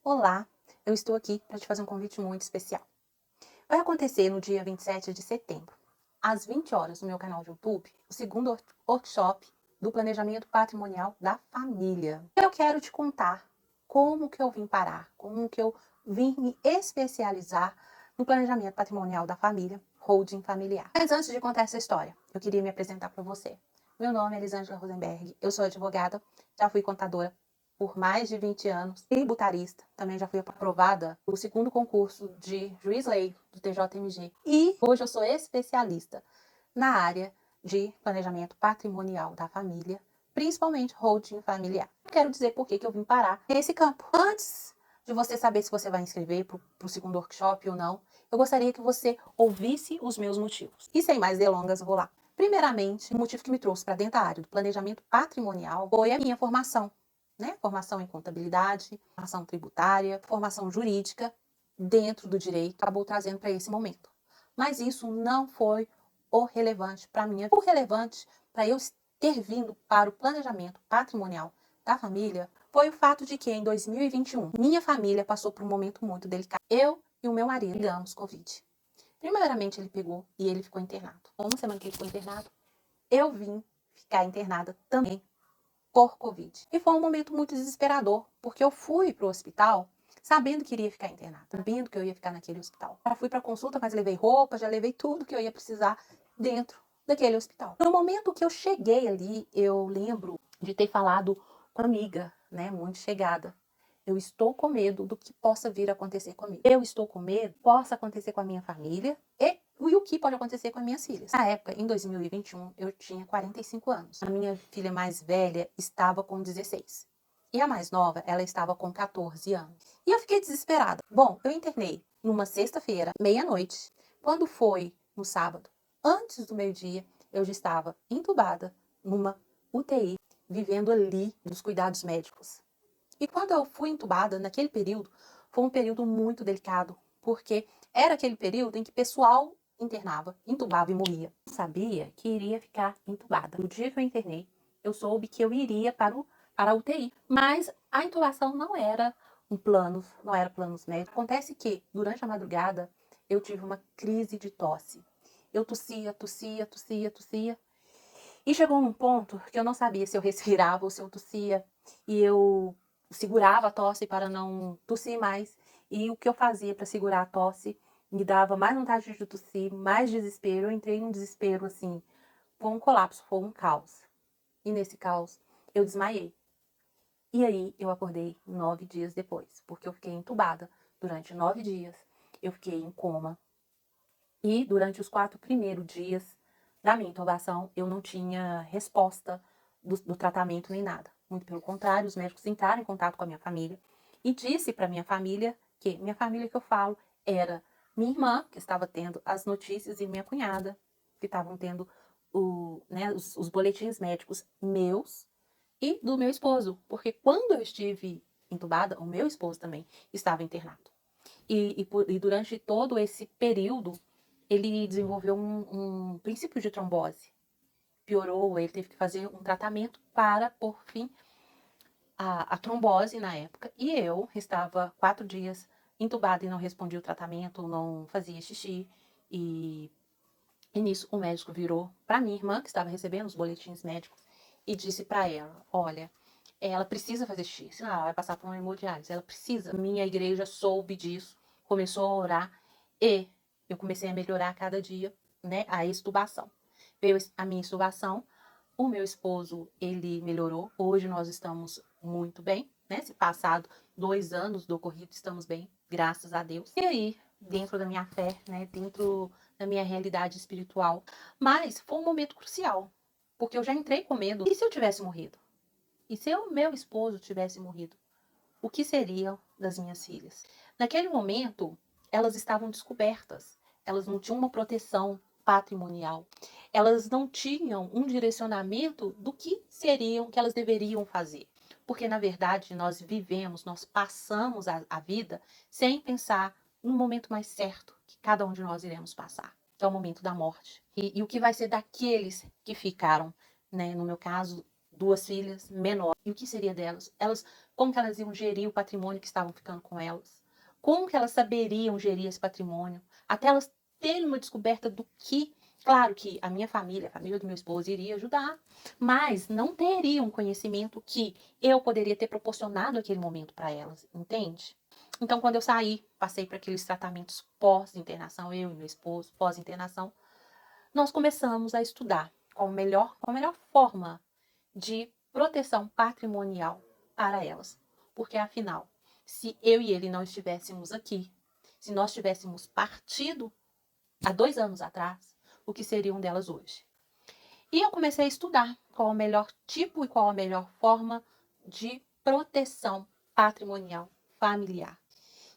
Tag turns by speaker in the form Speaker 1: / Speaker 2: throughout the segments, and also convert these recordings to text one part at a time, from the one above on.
Speaker 1: Olá, eu estou aqui para te fazer um convite muito especial. Vai acontecer no dia 27 de setembro, às 20 horas, no meu canal de YouTube, o segundo workshop do planejamento patrimonial da família. Eu quero te contar como que eu vim parar, como que eu vim me especializar no planejamento patrimonial da família, holding familiar. Mas antes de contar essa história, eu queria me apresentar para você. Meu nome é Elisângela Rosenberg, eu sou advogada, já fui contadora por mais de 20 anos, tributarista, também já fui aprovada no segundo concurso de juiz-lei do TJMG. E hoje eu sou especialista na área de planejamento patrimonial da família, principalmente holding familiar. Quero dizer por que eu vim parar nesse campo. Antes de você saber se você vai inscrever para o segundo workshop ou não, eu gostaria que você ouvisse os meus motivos. E sem mais delongas, vou lá. Primeiramente, o motivo que me trouxe para dentro da área do planejamento patrimonial foi a minha formação. Formação em contabilidade, formação tributária, formação jurídica dentro do direito, acabou trazendo para esse momento. Mas isso não foi o relevante para mim. O relevante para eu ter vindo para o planejamento patrimonial da família foi o fato de que em 2021 minha família passou por um momento muito delicado. Eu e o meu marido pegamos Covid. Primeiramente ele pegou e ele ficou internado. Uma semana que ele ficou internado, eu vim ficar internada também por Covid. E foi um momento muito desesperador, porque eu fui para o hospital sabendo que iria ficar internada, sabendo que eu ia ficar naquele hospital. Já fui para consulta, mas levei roupa, já levei tudo que eu ia precisar dentro daquele hospital. No momento que eu cheguei ali, eu lembro de ter falado com uma amiga, muito chegada. Eu estou com medo do que possa vir a acontecer comigo. Eu estou com medo que possa acontecer com a minha família e o que pode acontecer com as minhas filhas. Na época, em 2021, eu tinha 45 anos. A minha filha mais velha estava com 16. E a mais nova, ela estava com 14 anos. E eu fiquei desesperada. Bom, eu internei numa sexta-feira, meia-noite. Quando foi no sábado, antes do meio-dia, eu já estava entubada numa UTI, vivendo ali dos cuidados médicos. E quando eu fui entubada, naquele período, foi um período muito delicado, porque era aquele período em que o pessoal internava, entubava e morria. Eu sabia que iria ficar entubada. No dia que eu internei, eu soube que eu iria para a UTI. Mas a intubação não era não era planos médicos. Acontece que, durante a madrugada, eu tive uma crise de tosse. Eu tossia, tossia, tossia, tossia. E chegou num ponto que eu não sabia se eu respirava ou se eu tossia. E eu segurava a tosse para não tossir mais. E o que eu fazia para segurar a tosse me dava mais vontade de tossir, mais desespero. Eu entrei num desespero assim, foi um colapso, foi um caos. E nesse caos eu desmaiei. E aí eu acordei 9 dias depois, porque eu fiquei entubada durante 9 dias. Eu fiquei em coma. E durante os 4 primeiros dias da minha intubação, eu não tinha resposta do tratamento nem nada. Muito pelo contrário, os médicos entraram em contato com a minha família e disse para minha família que eu falo era minha irmã, que estava tendo as notícias, e minha cunhada, que estavam tendo os boletins médicos meus e do meu esposo. Porque quando eu estive entubada, o meu esposo também estava internado. E durante todo esse período, ele desenvolveu um princípio de trombose. Piorou, ele teve que fazer um tratamento para pôr fim à trombose na época. E eu estava 4 dias entubada e não respondia o tratamento, não fazia xixi. E nisso o médico virou para minha irmã, que estava recebendo os boletins médicos, e disse para ela, olha, ela precisa fazer xixi, senão ela vai passar por uma hemodiálise, ela precisa. Minha igreja soube disso, começou a orar e eu comecei a melhorar a cada dia, a extubação. Veio a minha extubação, o meu esposo, ele melhorou, hoje nós estamos muito bem, Se passado 2 anos do ocorrido, estamos bem, graças a Deus. E aí, dentro da minha fé, dentro da minha realidade espiritual, mas foi um momento crucial, porque eu já entrei com medo. E se eu tivesse morrido? E se o meu esposo tivesse morrido? O que seria das minhas filhas? Naquele momento, elas estavam descobertas. Elas não tinham uma proteção patrimonial. Elas não tinham um direcionamento do que que elas deveriam fazer. Porque, na verdade, nós vivemos, nós passamos a vida sem pensar no momento mais certo que cada um de nós iremos passar. Que é o momento da morte. E o que vai ser daqueles que ficaram, no meu caso, duas filhas menores. E o que seria delas? Como que elas iam gerir o patrimônio que estavam ficando com elas? Como que elas saberiam gerir esse patrimônio? Até elas terem uma descoberta do que... Claro que a minha família, a família do meu esposo iria ajudar, mas não teria um conhecimento que eu poderia ter proporcionado naquele momento para elas, entende? Então, quando eu saí, passei por aqueles tratamentos pós-internação, eu e meu esposo, pós-internação, nós começamos a estudar qual a melhor forma de proteção patrimonial para elas. Porque, afinal, se eu e ele não estivéssemos aqui, se nós tivéssemos partido há 2 anos atrás, o que seriam delas hoje? E eu comecei a estudar qual o melhor tipo e qual a melhor forma de proteção patrimonial familiar.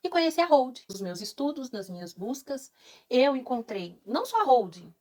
Speaker 1: E conheci a holding. Nos meus estudos, nas minhas buscas, eu encontrei não só a holding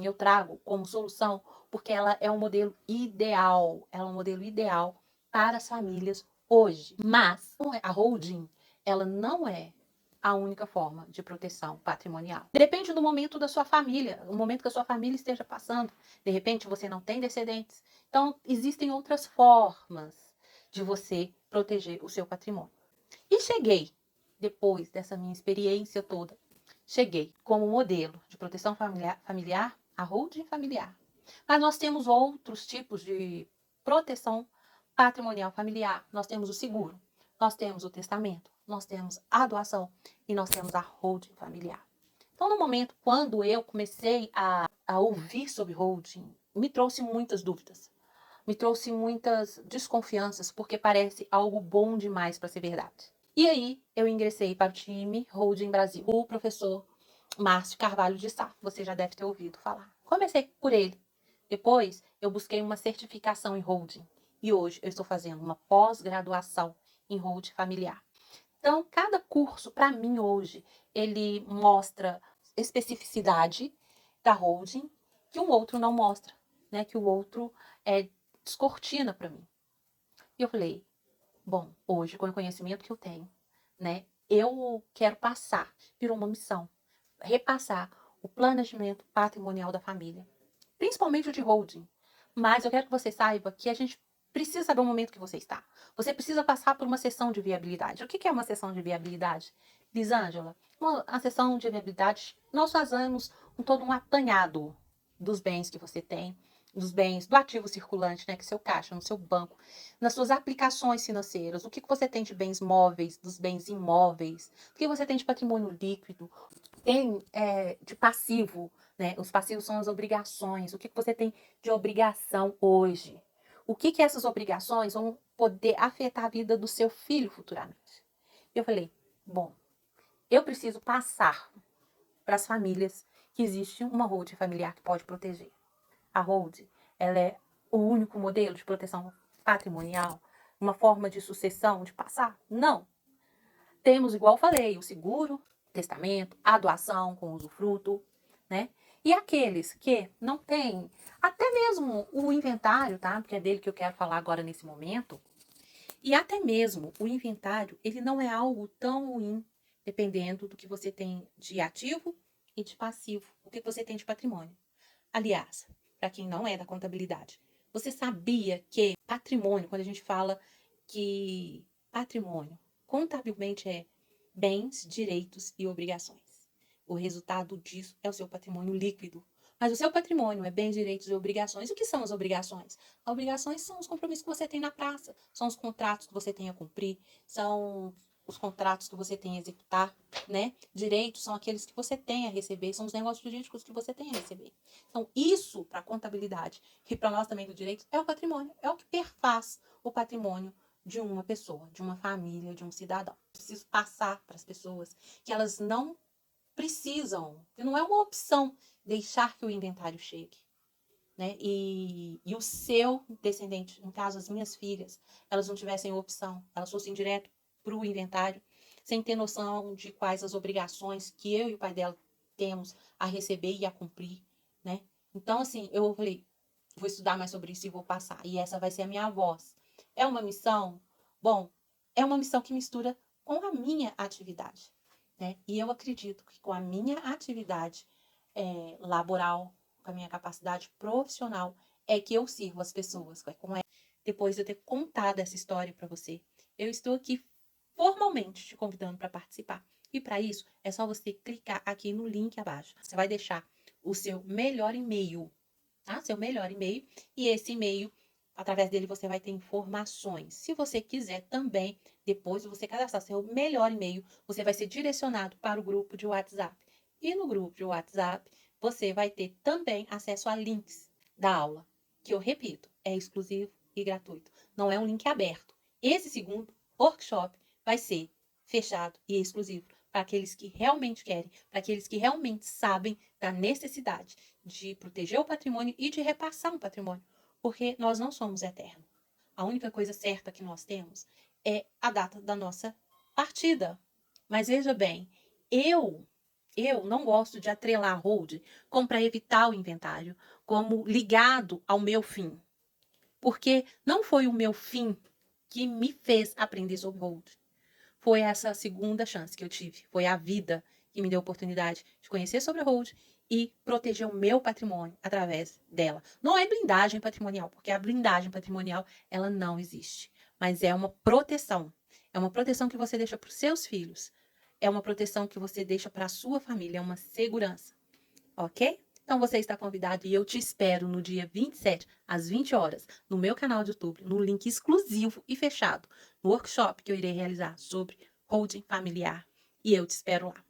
Speaker 1: eu trago como solução porque ela é um modelo ideal, ela é um modelo ideal para as famílias hoje. Mas a holding, ela não é a única forma de proteção patrimonial. Depende do momento da sua família, o momento que a sua família esteja passando. De repente você não tem descendentes. Então, existem outras formas de você proteger o seu patrimônio. E cheguei, depois dessa minha experiência toda, cheguei como modelo de proteção familiar a holding familiar. Mas nós temos outros tipos de proteção patrimonial familiar. Nós temos o seguro, nós temos o testamento, nós temos a doação e nós temos a holding familiar. Então, no momento, quando eu comecei a ouvir sobre holding, me trouxe muitas dúvidas, me trouxe muitas desconfianças, porque parece algo bom demais para ser verdade. E aí, eu ingressei para o time Holding Brasil, o professor Márcio Carvalho de Sá. Você já deve ter ouvido falar. Comecei por ele. Depois, eu busquei uma certificação em holding. E hoje, eu estou fazendo uma pós-graduação em holding familiar. Então, cada curso, para mim, hoje, ele mostra especificidade da holding que o outro não mostra, né? Que o outro descortina para mim. E eu falei, bom, hoje, com o conhecimento que eu tenho, né? Eu quero passar, virou uma missão, repassar o planejamento patrimonial da família, principalmente o de holding. Mas eu quero que você saiba que a gente precisa saber o momento que você está. Você precisa passar por uma sessão de viabilidade. O que é uma sessão de viabilidade? Lisângela, a sessão de viabilidade, nós fazemos todo um apanhado dos bens que você tem, dos bens, do ativo circulante, né, que é seu caixa, no seu banco, nas suas aplicações financeiras, o que você tem de bens móveis, dos bens imóveis, o que você tem de patrimônio líquido, tem de passivo, né? Os passivos são as obrigações, o que você tem de obrigação hoje. O que essas obrigações vão poder afetar a vida do seu filho futuramente. Eu falei, bom, eu preciso passar para as famílias que existe uma holding familiar que pode proteger. A holding, ela é o único modelo de proteção patrimonial, uma forma de sucessão, de passar? Não. Temos, igual eu falei, o seguro, testamento, a doação com usufruto, né? E aqueles que não têm, até mesmo o inventário, tá? Porque é dele que eu quero falar agora nesse momento. E até mesmo o inventário, ele não é algo tão ruim, dependendo do que você tem de ativo e de passivo, o que você tem de patrimônio. Aliás, para quem não é da contabilidade, você sabia que patrimônio, quando a gente fala que patrimônio, contabilmente é bens, direitos e obrigações. O resultado disso é o seu patrimônio líquido. Mas o seu patrimônio é bens, direitos e obrigações. O que são as obrigações? As obrigações são os compromissos que você tem na praça, são os contratos que você tem a cumprir, são os contratos que você tem a executar, né? Direitos são aqueles que você tem a receber, são os negócios jurídicos que você tem a receber. Então, isso para a contabilidade e para nós também do direito é o patrimônio, é o que perfaz o patrimônio de uma pessoa, de uma família, de um cidadão. Preciso passar para as pessoas que elas não precisam, que não é uma opção deixar que o inventário chegue. Né? E o seu descendente, no caso as minhas filhas, elas não tivessem opção, elas fossem direto para o inventário, sem ter noção de quais as obrigações que eu e o pai dela temos a receber e a cumprir, né? Então, assim, eu falei, vou estudar mais sobre isso e vou passar. E essa vai ser a minha voz. É uma missão? Bom, é uma missão que mistura com a minha atividade, né? E eu acredito que com a minha atividade laboral, com a minha capacidade profissional, é que eu sirvo as pessoas. Depois de eu ter contado essa história para você, eu estou aqui formalmente te convidando para participar. E para isso, é só você clicar aqui no link abaixo. Você vai deixar o seu melhor e-mail, tá? Seu melhor e-mail. E esse e-mail, através dele, você vai ter informações. Se você quiser também, depois de você cadastrar seu melhor e-mail, você vai ser direcionado para o grupo de WhatsApp. E no grupo de WhatsApp, você vai ter também acesso a links da aula, que eu repito, é exclusivo e gratuito. Não é um link aberto. Esse segundo workshop vai ser fechado e exclusivo para aqueles que realmente querem, para aqueles que realmente sabem da necessidade de proteger o patrimônio e de repassar um patrimônio, porque nós não somos eternos. A única coisa certa que nós temos é a data da nossa partida. Mas veja bem, eu não gosto de atrelar hold como para evitar o inventário, como ligado ao meu fim. Porque não foi o meu fim que me fez aprender sobre hold. Foi essa segunda chance que eu tive. Foi a vida que me deu a oportunidade de conhecer sobre hold e proteger o meu patrimônio através dela. Não é blindagem patrimonial, porque a blindagem patrimonial, ela não existe. Mas é uma proteção. É uma proteção que você deixa para os seus filhos. É uma proteção que você deixa para a sua família. É uma segurança. Ok? Então você está convidado e eu te espero no dia 27, às 20 horas, no meu canal do YouTube, no link exclusivo e fechado, no workshop que eu irei realizar sobre holding familiar. E eu te espero lá.